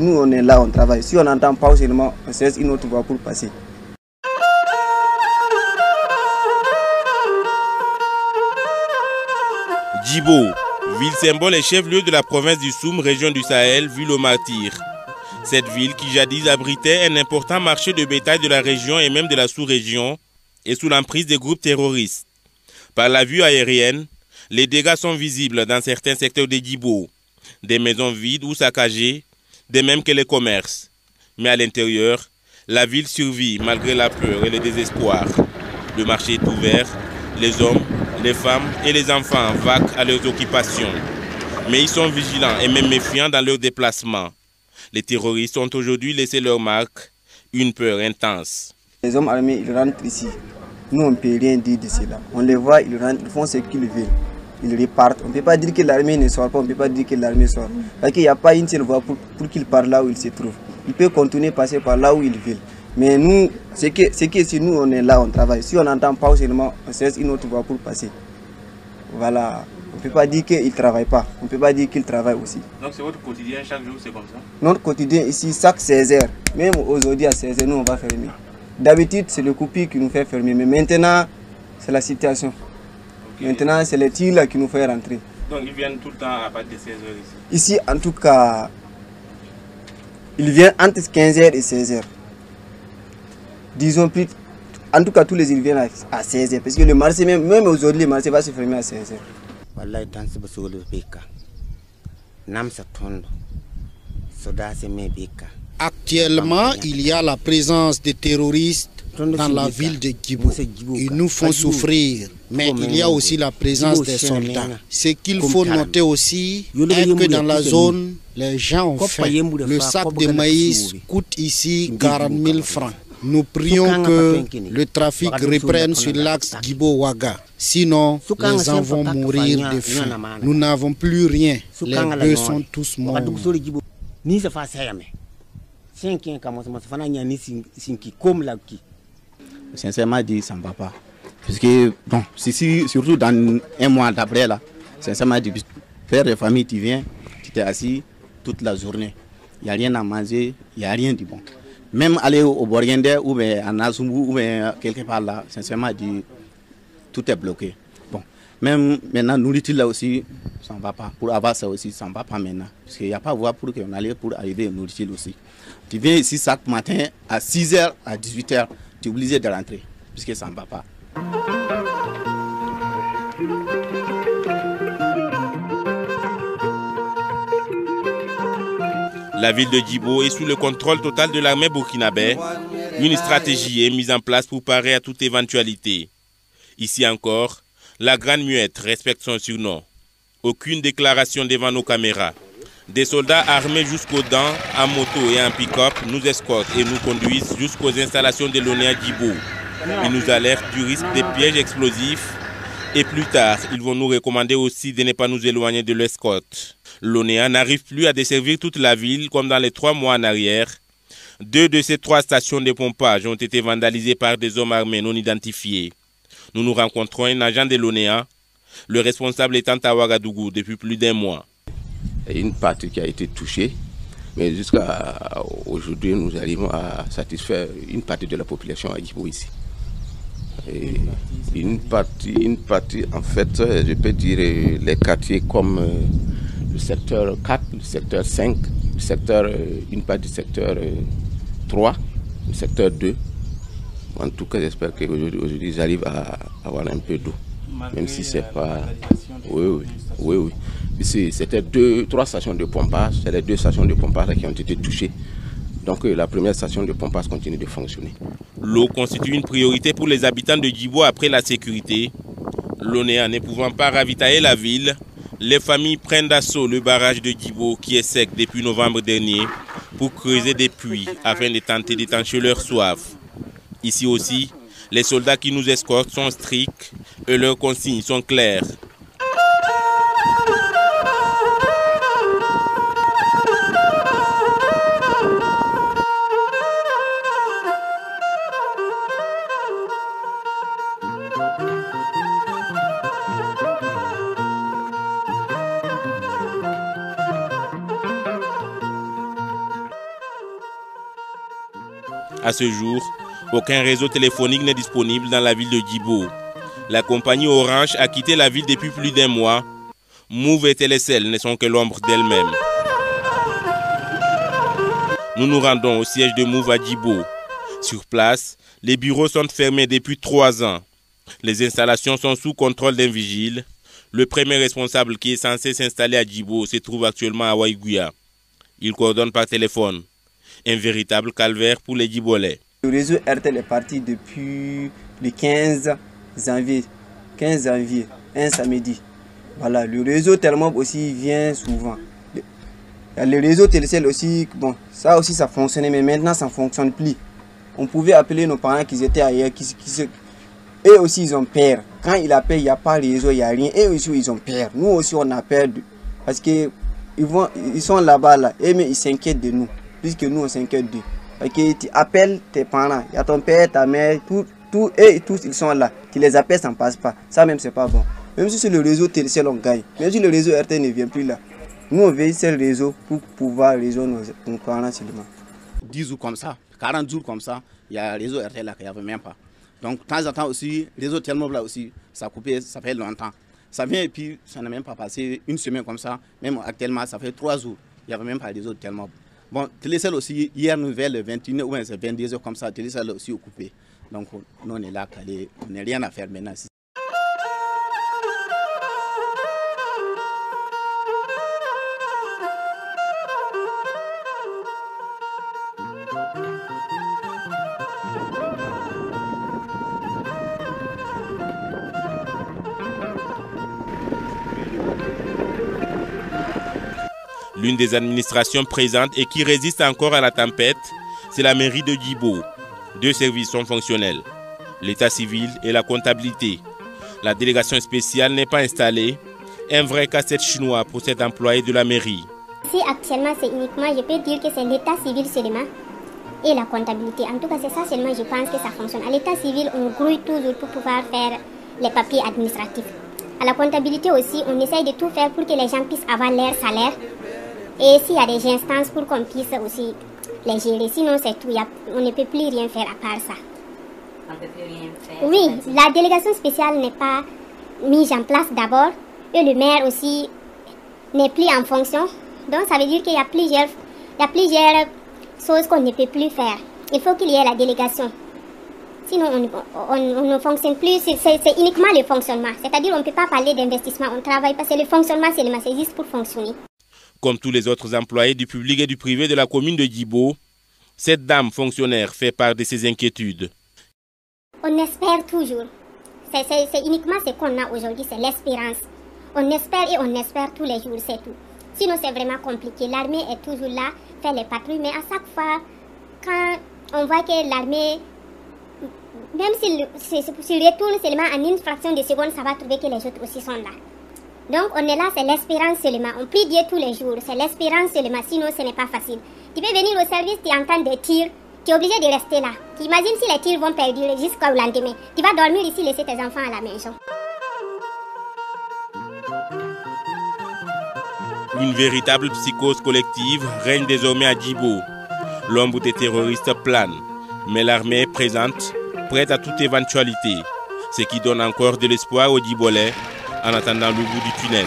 Nous, on est là, on travaille. Si on n'entend pas seulement, on cesse une autre voie pour passer. Djibo, ville symbole et chef-lieu de la province du Soum, région du Sahel, ville aux martyrs. Cette ville qui jadis abritait un important marché de bétail de la région et même de la sous-région est sous l'emprise des groupes terroristes. Par la vue aérienne, les dégâts sont visibles dans certains secteurs de Djibo. Des maisons vides ou saccagées, de même que les commerces. Mais à l'intérieur, la ville survit malgré la peur et le désespoir. Le marché est ouvert, les hommes, les femmes et les enfants vaquent à leurs occupations. Mais ils sont vigilants et même méfiants dans leurs déplacements. Les terroristes ont aujourd'hui laissé leur marque, une peur intense. Les hommes armés, ils rentrent ici. Nous, on ne peut rien dire de cela. On les voit, ils rentrent, ils font ce qu'ils veulent. Ils repartent. On ne peut pas dire que l'armée ne sort pas, on ne peut pas dire que l'armée sort. Parce qu'il n'y a pas une seule voie pour qu'ils partent là où ils se trouvent. Ils peuvent continuer à passer par là où ils veulent. Mais nous, c'est que si nous, on est là, on travaille. Si on n'entend pas seulement, on cesse une autre voie pour passer. Voilà. On ne peut pas dire qu'ils ne travaillent pas. On ne peut pas dire qu'ils travaillent aussi. Donc c'est votre quotidien, chaque jour c'est comme ça? Notre quotidien ici, chaque 16 heures. Même aujourd'hui à 16 heures, nous on va fermer. D'habitude, c'est le coupure qui nous fait fermer. Mais maintenant, c'est la situation. Okay. Maintenant, c'est les tirs qui nous font rentrer. Donc ils viennent tout le temps à partir de 16 heures ici? Ici, en tout cas, ils viennent entre 15 heures et 16 heures. Disons plus. En tout cas, tous les ils viennent à 16 heures. Parce que le marché, même aujourd'hui, le marché va se fermer à 16 heures. Actuellement, il y a la présence des terroristes dans la ville de Djibo. Ils nous font souffrir, mais il y a aussi la présence des soldats. Ce qu'il faut noter aussi est que dans la zone, les gens ont faim. Le sac de maïs coûte ici 40 000 francs. Nous prions que le trafic reprenne sur l'axe Djibo-Ouaga. Sinon, les gens vont mourir de faim. Nous n'avons plus rien. Les bœufs sont tous morts. Sincèrement dit, ça ne va pas. Parce que, bon, surtout dans un mois d'après, là, sincèrement dit, père de famille, tu viens, tu t'es assis toute la journée. Il n'y a rien à manger, il n'y a rien de bon. Même aller au Borgendé ou à Nazumbu ou quelque part là, sincèrement dit, tout est bloqué. Bon, même maintenant, nourriture là aussi, ça ne va pas. Pour avoir ça aussi, ça ne va pas maintenant. Parce qu'il n'y a pas voie pour qu'on aille pour arriver à nourriture aussi. Tu viens ici chaque matin à 6h, à 18h, tu es obligé de rentrer, puisque ça ne va pas. La ville de Djibo est sous le contrôle total de l'armée burkinabé. Une stratégie est mise en place pour parer à toute éventualité. Ici encore, la Grande Muette respecte son surnom. Aucune déclaration devant nos caméras. Des soldats armés jusqu'aux dents, en moto et en pick-up, nous escortent et nous conduisent jusqu'aux installations de l'ONEA Djibo. Ils nous alertent du risque des pièges explosifs. Et plus tard, ils vont nous recommander aussi de ne pas nous éloigner de l'escorte. L'ONEA n'arrive plus à desservir toute la ville comme dans les 3 mois en arrière. 2 de ces 3 stations de pompage ont été vandalisées par des hommes armés non identifiés. Nous nous rencontrons un agent de l'ONEA, le responsable étant à Ouagadougou depuis plus d'1 mois. Une partie qui a été touchée, mais jusqu'à aujourd'hui, nous arrivons à satisfaire une partie de la population à Djibo ici. Et une partie, en fait, je peux dire les quartiers comme le secteur 4, le secteur 5, le secteur, une partie du secteur 3, le secteur 2. En tout cas, j'espère qu'aujourd'hui, j'arrive à avoir un peu d'eau. Même si c'est pas... Oui. C'était 3 stations de pompage, c'est les 2 stations de pompage qui ont été touchées. Donc la première station de pompage continue de fonctionner. L'eau constitue une priorité pour les habitants de Djibo après la sécurité. L'ONEA ne pouvant pas ravitailler la ville, les familles prennent d'assaut le barrage de Djibo qui est sec depuis novembre dernier pour creuser des puits afin de tenter d'étancher leur soif. Ici aussi, les soldats qui nous escortent sont stricts et leurs consignes sont claires. À ce jour, aucun réseau téléphonique n'est disponible dans la ville de Djibo. La compagnie Orange a quitté la ville depuis plus d'1 mois. Move et Télécel ne sont que l'ombre d'elles-mêmes. Nous nous rendons au siège de Move à Djibo. Sur place, les bureaux sont fermés depuis 3 ans. Les installations sont sous contrôle d'un vigile. Le premier responsable qui est censé s'installer à Djibo se trouve actuellement à Waïgouya. Il coordonne par téléphone. Un véritable calvaire pour les Djibolais. Le réseau RTL est parti depuis le 15 janvier, un samedi. Voilà, le réseau Telmob aussi vient souvent. Le réseau Télécel aussi, bon, ça aussi ça fonctionnait, mais maintenant ça ne fonctionne plus. On pouvait appeler nos parents qui étaient ailleurs, eux aussi ils ont peur. Quand ils appellent, il n'y a pas de réseau, il n'y a rien. Eux aussi ils ont peur. Nous aussi on a peur. Parce qu'ils sont là-bas, là, mais ils s'inquiètent de nous. Puisque nous on s'inquiète d'eux. Parce que tu appelles tes parents, il y a ton père, ta mère, tous ils sont là. Tu les appelles, ça ne passe pas. Ça même c'est pas bon. Même si c'est le réseau Télécel, on gagne. Même si le réseau RTL ne vient plus là. Nous on veille sur le réseau pour pouvoir résoudre nos parents seulement. 10 jours comme ça, 40 jours comme ça, il y a le réseau RTL là qu'il n'y avait même pas. Donc de temps en temps aussi, le réseau Telmob là aussi, ça a coupé, ça fait longtemps. Ça vient et puis ça n'a même pas passé 1 semaine comme ça. Même actuellement, ça fait 3 jours. Il n'y avait même pas le réseau Telmob. Bon, Télécel aussi, hier nous vers le 21 ou 22 heures comme ça, Télécel aussi occupé. Donc nous on est là, on n'a rien à faire maintenant. L'une des administrations présentes et qui résiste encore à la tempête, c'est la mairie de Djibo. 2 services sont fonctionnels, l'état civil et la comptabilité. La délégation spéciale n'est pas installée, un vrai casse-tête chinois pour cet employé de la mairie. Si actuellement c'est uniquement, je peux dire que c'est l'état civil seulement et la comptabilité. En tout cas c'est ça seulement, je pense que ça fonctionne. À l'état civil, on grouille toujours pour pouvoir faire les papiers administratifs. À la comptabilité aussi, on essaye de tout faire pour que les gens puissent avoir leur salaire. Et s'il y a des instances pour qu'on puisse aussi les gérer, sinon c'est tout, on ne peut plus rien faire à part ça. On ne peut plus rien faire. Oui, la délégation spéciale n'est pas mise en place d'abord, et le maire aussi n'est plus en fonction. Donc ça veut dire qu'il y a plusieurs choses qu'on ne peut plus faire. Il faut qu'il y ait la délégation. Sinon on ne fonctionne plus, c'est uniquement le fonctionnement. C'est-à-dire on ne peut pas parler d'investissement, on travaille pas, c'est le fonctionnement seulement, c'est juste pour fonctionner. Comme tous les autres employés du public et du privé de la commune de Djibo, cette dame fonctionnaire fait part de ses inquiétudes. On espère toujours. C'est uniquement ce qu'on a aujourd'hui, c'est l'espérance. On espère et on espère tous les jours, c'est tout. Sinon c'est vraiment compliqué. L'armée est toujours là, fait les patrouilles, mais à chaque fois, quand on voit que l'armée, même s'il retourne seulement en une fraction de seconde, ça va trouver que les autres aussi sont là. Donc on est là, c'est l'espérance seulement. On prie Dieu tous les jours, c'est l'espérance seulement, sinon ce n'est pas facile. Tu peux venir au service, tu entends des tirs, tu es obligé de rester là. Tu imagines si les tirs vont perdurer jusqu'au lendemain. Tu vas dormir ici, laisser tes enfants à la maison. Une véritable psychose collective règne désormais à Djibo. L'ombre des terroristes plane, mais l'armée est présente, prête à toute éventualité. Ce qui donne encore de l'espoir aux Djibolais en attendant le bout du tunnel.